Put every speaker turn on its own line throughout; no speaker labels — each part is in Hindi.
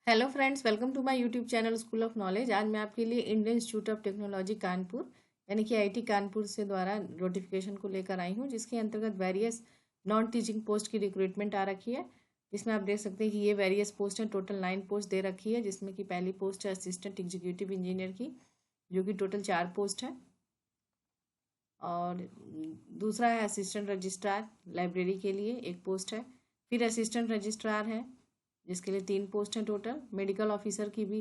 Hello friends, welcome to my YouTube channel school of knowledge. आज मैं आपके लिए Indian Institute of Technology Kanpur यानी कि आईटी कानपुर से द्वारा नोटिफिकेशन को लेकर आई हूँ, जिसके अंतर्गत वेरियस नॉन टीचिंग पोस्ट की रिक्रूटमेंट आ रखी है। जिसमें आप देख सकते हैं कि ये वेरियस पोस्ट हैं, टोटल 9 पोस्ट दे रखी है, जिसमें कि पहली पोस्ट है असिस्टेंट एग्जीक्यूटिव इंजीनियर की, जो कि टोटल 4 पोस्ट है। और दूसरा है असिस्टेंट रजिस्ट्रार लाइब्रेरी के लिए, 1 पोस्ट है। फिर असिस्टेंट रजिस्ट्रार है, जिसके लिए 3 पोस्ट हैं टोटल। मेडिकल ऑफिसर की भी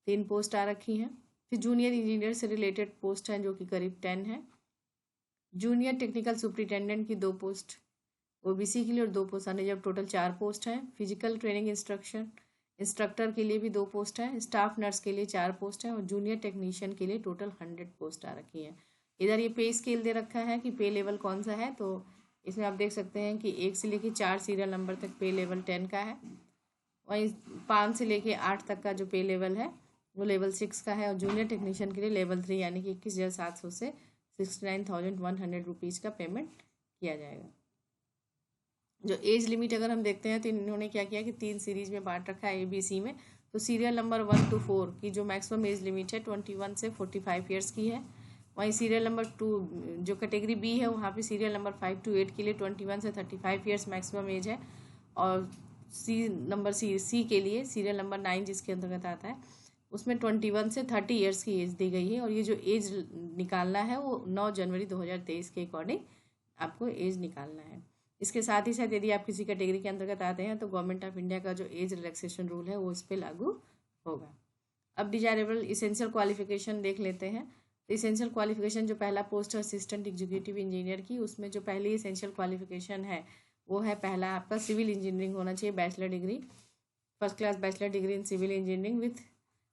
3 पोस्ट आ रखी हैं। फिर जूनियर इंजीनियर से रिलेटेड पोस्ट हैं, जो कि करीब 10 है। जूनियर टेक्निकल सुपरिटेंडेंट की 2 पोस्ट ओबीसी के लिए और 2 पोस्ट अन्य, जब टोटल 4 पोस्ट हैं। फिजिकल ट्रेनिंग इंस्ट्रक्टर के लिए भी 2 पोस्ट हैं। स्टाफ नर्स के लिए 4 पोस्ट हैं और जूनियर टेक्नीशियन के लिए टोटल 100 पोस्ट आ रखी हैं। इधर ये पे स्केल दे रखा है कि पे लेवल कौन सा है, तो इसमें आप देख सकते हैं कि 1 से लेकर 4 सीरियल नंबर तक पे लेवल 10 का है। वहीं 5 से लेके 8 तक का जो पे लेवल है वो लेवल 6 का है। और जूनियर टेक्नीशियन के लिए लेवल 3 यानी कि 21,700 से 69,100 रुपीज़ का पेमेंट किया जाएगा। जो एज लिमिट अगर हम देखते हैं तो इन्होंने क्या किया कि 3 सीरीज में बांट रखा है ABC में। तो सीरियल नंबर 1 to 4 की जो मैक्सिमम एज लिमिट है 21 से 45 ईयर्स की है। वहीं सीरियल नंबर 2 जो कैटेगरी B है, वहाँ पे सीरियल नंबर 5 to 8 के लिए 21 से 35 ईयर्स मैक्सिमम एज है। और सी के लिए सीरियल नंबर 9 जिसके अंतर्गत आता है, उसमें 21 से 30 ईयर्स की एज दी गई है। और ये जो एज निकालना है वो 9 जनवरी 2023 के अकॉर्डिंग आपको एज निकालना है। इसके साथ ही साथ यदि आप किसी कैटेगरी के अंतर्गत आते हैं तो गवर्नमेंट ऑफ इंडिया का जो एज रिलैक्सेशन रूल है वो इस पर लागू होगा। अब डिजायरेबल इसेंशियल क्वालिफिकेशन देख लेते हैं। तो इसेंशियल क्वालिफिकेशन जो पहला पोस्ट है असिस्टेंट एग्जीक्यूटिव इंजीनियर की, उसमें जो पहली इसेंशियल क्वालिफिकेशन है वो है पहला आपका सिविल इंजीनियरिंग होना चाहिए, bachelor degree, first class bachelor degree in civil engineering with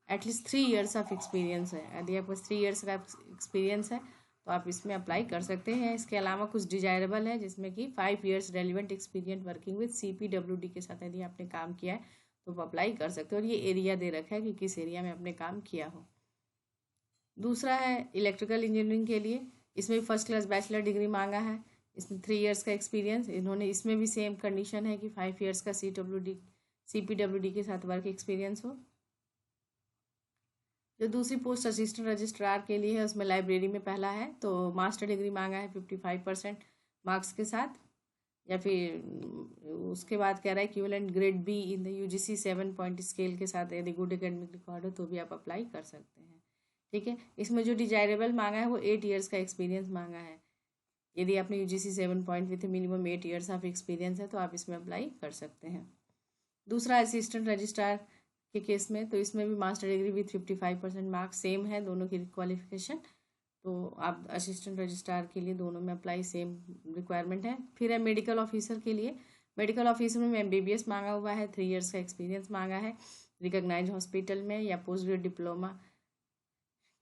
at least 3 years of experience है। यदि आपको 3 ईयर्स का एक्सपीरियंस है तो आप इसमें अप्लाई कर सकते हैं। इसके अलावा कुछ डिजायरेबल है, जिसमें कि 5 years relevant experience working with CPWD के साथ यदि आपने काम किया है तो आप अप्लाई कर सकते हो। और ये एरिया दे रखा है कि किस एरिया में आपने काम किया हो। दूसरा है इलेक्ट्रिकल इंजीनियरिंग के लिए, इसमें भी फर्स्ट क्लास बैचलर डिग्री मांगा है, इसमें 3 ईयर्स का एक्सपीरियंस। इन्होंने इसमें भी सेम कंडीशन है कि 5 ईयर्स का CPWD के साथ वर्क एक्सपीरियंस हो। जो दूसरी पोस्ट असिस्टेंट रजिस्ट्रार के लिए है, उसमें लाइब्रेरी में पहला है, तो मास्टर डिग्री मांगा है 55% मार्क्स के साथ, या फिर उसके बाद कह रहा है equivalent grade B in the UGC 7 point scale के साथ यदि गुड एकेडमिक रिकॉर्ड हो तो भी आप अप्लाई कर सकते हैं। ठीक है, इसमें जो डिजायरेबल मांगा है वो 8 ईयर्स का एक्सपीरियंस मांगा है। यदि आपने UGC 7 point with minimum 8 years of experience है तो आप इसमें अप्लाई कर सकते हैं। दूसरा असिस्टेंट रजिस्ट्रार के केस में, तो इसमें भी master degree with 55% marks same है दोनों की क्वालिफिकेशन। तो आप असिस्टेंट रजिस्ट्रार के लिए दोनों में अप्लाई सेम रिक्वायरमेंट है। फिर है मेडिकल ऑफिसर के लिए, मेडिकल ऑफिसर में MBBS मांगा हुआ है, 3 ईयर्स का एक्सपीरियंस मांगा है, रिकॉग्नाइज हॉस्पिटल में या पोस्ट ग्रेजुएट डिप्लोमा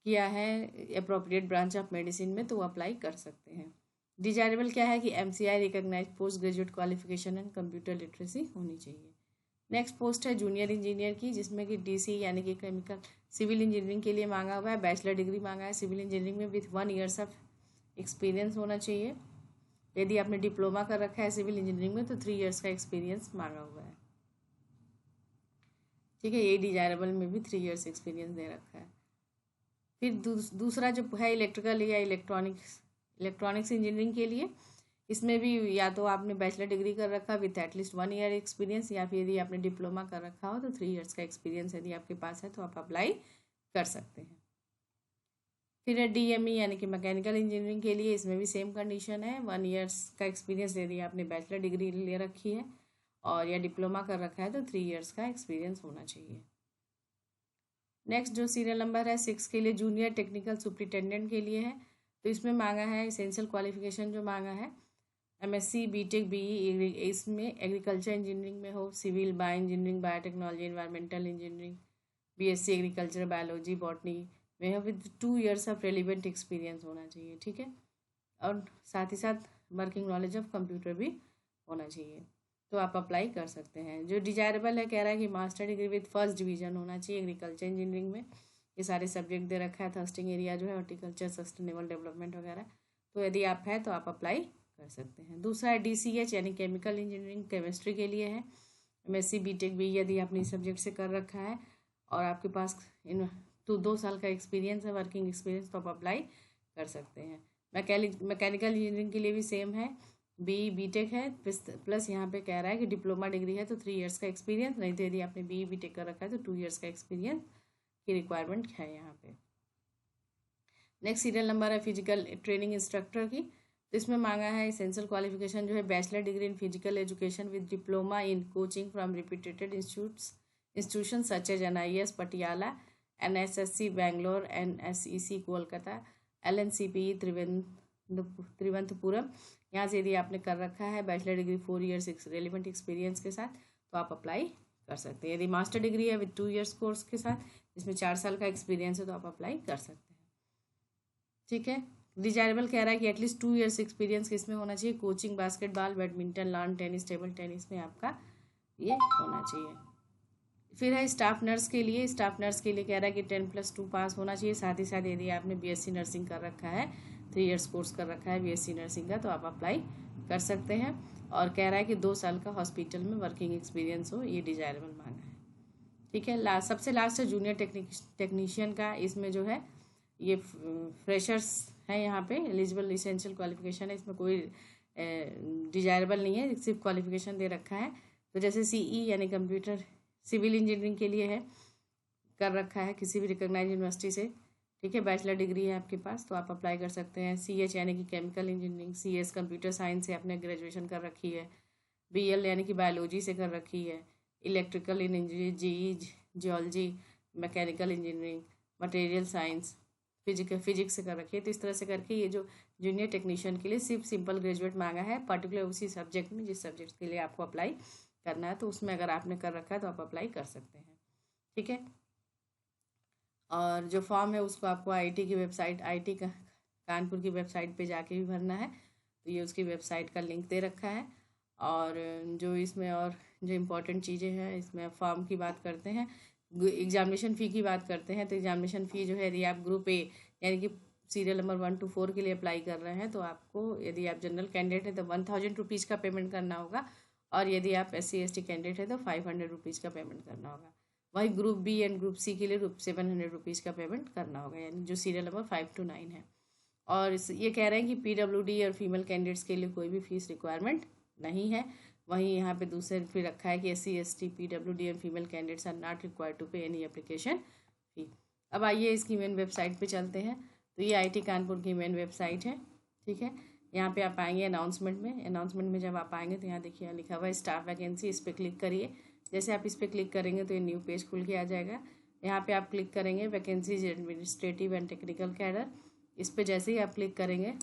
किया है अप्रोप्रिएट ब्रांच ऑफ मेडिसिन में, तो वो अप्लाई कर सकते हैं। डिजायरेबल क्या है कि MCI recognise post graduate qualification and computer literacy होनी चाहिए। नेक्स्ट पोस्ट है जूनियर इंजीनियर की, जिसमें कि DC यानी कि केमिकल सिविल इंजीनियरिंग के लिए मांगा हुआ है, बैचलर डिग्री मांगा है सिविल इंजीनियरिंग में विथ 1 ईयर्स ऑफ एक्सपीरियंस होना चाहिए। यदि आपने डिप्लोमा कर रखा है सिविल इंजीनियरिंग में तो 3 ईयर्स का एक्सपीरियंस मांगा हुआ है। ठीक है, ये डिजायरेबल में भी 3 ईयर्स एक्सपीरियंस दे रखा है। फिर दूसरा जो है इलेक्ट्रिकल या इलेक्ट्रॉनिक्स इंजीनियरिंग के लिए, इसमें भी या तो आपने बैचलर डिग्री कर रखा विथ एटलीस्ट 1 ईयर एक्सपीरियंस, या फिर यदि आपने डिप्लोमा कर रखा हो तो 3 ईयर्स का एक्सपीरियंस यदि आपके पास है तो आप अप्लाई कर सकते हैं। फिर है DME यानी कि मैकेनिकल इंजीनियरिंग के लिए, इसमें भी सेम कंडीशन है, 1 ईयर्स का एक्सपीरियंस यदि आपने बैचलर डिग्री ले रखी है और या डिप्लोमा कर रखा है तो 3 ईयर्स का एक्सपीरियंस होना चाहिए। नेक्स्ट जो सीरियल नंबर है 6 के लिए जूनियर टेक्निकल सुपरिटेंडेंट के लिए है, तो इसमें मांगा है इसेंशियल क्वालिफिकेशन जो मांगा है MSc BTech BE, इसमें एग्रीकल्चर इंजीनियरिंग में हो, civil bio engineering biotechnology environmental engineering BSc agriculture biology botany में हो with 2 years of relevant experience होना चाहिए। ठीक है, और साथ ही साथ वर्किंग नॉलेज ऑफ कंप्यूटर भी होना चाहिए, तो आप अप्लाई कर सकते हैं। जो डिजायरेबल है कह रहा है कि master degree with first division होना चाहिए एग्रीकल्चर इंजीनियरिंग में। ये सारे सब्जेक्ट दे रखा है, थर्स्टिंग एरिया जो है हॉर्टिकल्चर सस्टेनेबल डेवलपमेंट वगैरह, तो यदि आप है तो आप अप्लाई कर सकते हैं। दूसरा है DCH यानी केमिकल इंजीनियरिंग केमिस्ट्री के लिए है, MSc BTech भी यदि आपने इस सब्जेक्ट से कर रखा है और आपके पास इन 2 साल का एक्सपीरियंस है, वर्किंग एक्सपीरियंस, तो आप अप्लाई कर सकते हैं। मैकेनिकल इंजीनियरिंग के लिए भी सेम है, BTech है प्लस यहाँ पे कह रहा है कि डिप्लोमा डिग्री है तो 3 इयर्स का एक्सपीरियंस, नहीं तो यदि आपने BTech कर रखा है तो 2 इयर्स का एक्सपीरियंस की रिक्वायरमेंट है यहाँ पे। नेक्स्ट सीरियल नंबर है फिजिकल ट्रेनिंग इंस्ट्रक्टर की। तो इसमें मांगा है एसेंशियल क्वालिफिकेशन जो है bachelor degree in physical education with diploma in coaching from reputed institution such as NIS Patiala, NSSC Bangalore, NSEC Kolkata, LNCPE Thiruvananthapuram. यहाँ से यदि आपने कर रखा है bachelor degree 4 years relevant experience के साथ तो आप अप्लाई कर सकते हैं। यदि मास्टर डिग्री है विद 2 इयर्स कोर्स के साथ जिसमें 4 साल का एक्सपीरियंस है तो आप अप्लाई कर सकते हैं। ठीक है। डिजायरेबल कह रहा है कि एटलीस्ट 2 इयर्स एक्सपीरियंस किसमें होना चाहिए, coaching, basketball, badminton, lawn tennis, table tennis में आपका ये होना चाहिए। फिर है स्टाफ नर्स के लिए। स्टाफ नर्स के लिए कह रहा है कि 10+2 पास होना चाहिए। साथ ही साथ यदि आपने BSc नर्सिंग कर रखा है, 3 इयर्स कोर्स कर रखा है BSc नर्सिंग का, तो आप अप्लाई कर सकते हैं। और कह रहा है कि 2 साल का हॉस्पिटल में वर्किंग एक्सपीरियंस हो, ये डिजायरेबल मांगा है। ठीक है। सबसे लास्ट है जूनियर टेक्नीशियन का। इसमें जो है ये फ्रेशर्स है, यहाँ पे एलिजिबल इसेंशियल क्वालिफिकेशन है, इसमें कोई डिजायरेबल नहीं है, सिर्फ क्वालिफिकेशन दे रखा है। तो जैसे CE यानी कंप्यूटर सिविल इंजीनियरिंग के लिए है, कर रखा है किसी भी रिकॉग्नाइज यूनिवर्सिटी से, ठीक है, बैचलर डिग्री है आपके पास तो आप अप्लाई कर सकते हैं। CH यानी कि chemical engineering, CS computer science से आपने ग्रेजुएशन कर रखी है, BL यानी कि बायोलॉजी से कर रखी है, electrical engineering, GE geology, mechanical engineering, material science, physics से कर रखी है। तो इस तरह से करके ये जो जूनियर टेक्नीशियन के लिए सिर्फ सिंपल ग्रेजुएट मांगा है, पर्टिकुलर उसी सब्जेक्ट में जिस सब्जेक्ट के लिए आपको अप्लाई करना है, तो उसमें अगर आपने कर रखा है तो आप अप्लाई कर सकते हैं। ठीक है। और जो फॉर्म है उसको आपको IIT की वेबसाइट, IIT कानपुर की वेबसाइट पे जाके भी भरना है। तो ये उसकी वेबसाइट का लिंक दे रखा है। और जो इसमें और जो इम्पोर्टेंट चीज़ें हैं, इसमें फॉर्म की बात करते हैं, एग्जामिनेशन फ़ी की बात करते हैं। तो एग्जामिनेशन फ़ी जो है, यदि आप ग्रुप A यानी कि सीरियल नंबर 1 to 4 के लिए अप्लाई कर रहे हैं तो आपको, यदि आप जनरल कैंडिडेट हैं तो 1000 रुपीज़ का पेमेंट करना होगा, और यदि आप SC ST कैंडिडेट है तो 500 रुपीज़ का पेमेंट करना होगा। वही group B and group C के लिए 700 रुपीज़ का पेमेंट करना होगा, यानी जो सीरियल नंबर 5 to 9 है। और ये कह रहे हैं कि PWD और फीमेल कैंडिडेट्स के लिए कोई भी फीस रिक्वायरमेंट नहीं है। वहीं यहाँ पे दूसरे फिर रखा है कि SC ST PWD and female candidates are not required to pay any application fee. अब आइए इसकी मेन वेबसाइट पे चलते हैं। तो ये IIT कानपुर की मेन वेबसाइट है। ठीक है। यहाँ पे आप आएंगे अनाउंसमेंट में। अनाउंसमेंट में जब आप आएंगे तो यहाँ देखिए लिखा हुआ है स्टाफ वैकेंसी, इस पर क्लिक करिए। जैसे आप इस पर क्लिक करेंगे तो ये न्यू पेज खुल के आ जाएगा। यहाँ पे आप क्लिक करेंगे vacancies administrative and technical cadre. इस पर जैसे ही आप क्लिक करेंगे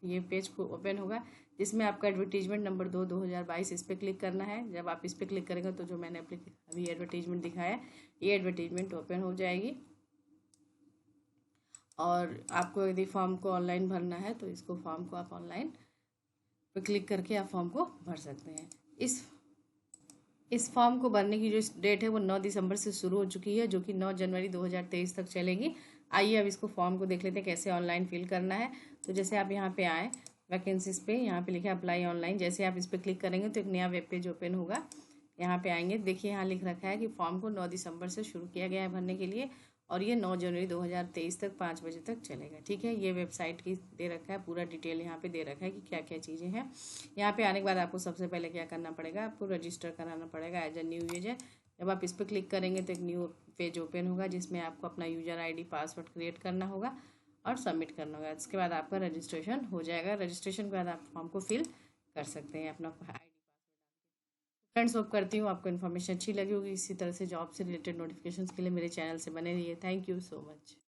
ये पेज ओपन होगा, जिसमें आपका एडवर्टीजमेंट नंबर 2 2022 इस पर क्लिक करना है। जब आप इस पर क्लिक करेंगे तो जो मैंने अभी एडवर्टीजमेंट दिखाया, ये एडवर्टीजमेंट ओपन हो जाएगी। और आपको यदि फॉर्म को ऑनलाइन भरना है तो इसको फॉर्म को आप ऑनलाइन पे क्लिक करके आप फॉर्म को भर सकते हैं। इस फॉर्म को भरने की जो डेट है वो 9 दिसंबर से शुरू हो चुकी है, जो कि 9 जनवरी 2023 तक चलेगी। आइए अब इसको फॉर्म को देख लेते हैं कैसे ऑनलाइन फिल करना है। तो जैसे आप यहाँ पे आए वैकेंसीज पे, यहाँ पे लिखा है अप्लाई ऑनलाइन। जैसे आप इस पर क्लिक करेंगे तो एक नया वेब पेज ओपन होगा। यहाँ पे आएंगे, देखिए यहाँ लिख रखा है कि फॉर्म को 9 दिसंबर से शुरू किया गया है भरने के लिए, और ये 9 जनवरी 2023 तक 5 बजे तक चलेगा। ठीक है। ये वेबसाइट की दे रखा है, पूरा डिटेल यहाँ पे दे रखा है कि क्या क्या चीज़ें हैं। यहाँ पे आने के बाद आपको सबसे पहले क्या करना पड़ेगा, आपको रजिस्टर कराना पड़ेगा एज ए न्यू यूजर। जब आप इस पर क्लिक करेंगे तो एक न्यू पेज ओपन होगा, जिसमें आपको अपना यूजर ID पासवर्ड क्रिएट करना होगा और सबमिट करना होगा। इसके बाद आपका रजिस्ट्रेशन हो जाएगा। रजिस्ट्रेशन के बाद आप फॉर्म को फिल कर सकते हैं अपना ID। फ्रेंड्स, होप करती हूँ आपको इन्फॉर्मेशन अच्छी लगी होगी। इसी तरह से जॉब से रिलेटेड नोटिफिकेशंस के लिए मेरे चैनल से बने रहिए। Thank you so much.